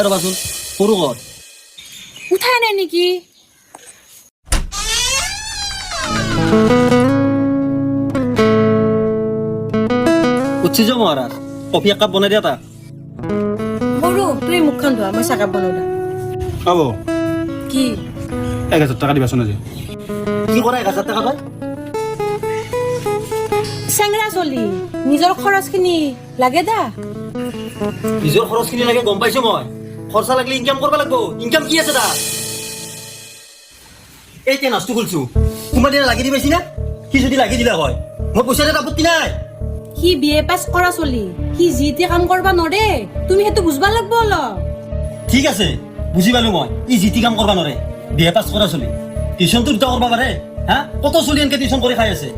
ৰবাচোন সৰু ঘৰ উঠাই নাই নেকি? উঠছি যে মহাৰাজ কফি একাপ বনাই দিয়া তাক সৰু তুমি মুখখন ধোৱা, মই চাহকাপ বনাও দা। হ'ব কি 1000 টকা দিবাচোন আজি কি কৰা 1000 টকা তই চেংৰা চলি নিজৰ খৰচখিনি লাগে দা। নিজৰ খৰচখিনি লাগে গম পাইছো মই খৰচা লাগিলে ইনকাম কৰিব লাগিব ইনকাম কি আছে তাত এই তে নাচটো খুলছো তোমাৰ দিনা লাগি দি পাইছি না সি যদি লাগি দিলা হয় মই পইচা দিয়াত আপত্তি নাই সি বিএ পাছ কৰা চলি, সি যিটি কাম কৰবা নৰে, তুমি সেইটো বুজবা লাগব অলপ। ঠিক আছে বুজি পালো মই ই জিতি কাম কৰিব নোৱাৰে বিএ পাছ কৰা চলি টিউচনটো দুটা কৰিব পাৰে হা কত চলি এনেকে টিউচন কৰি খাই আছে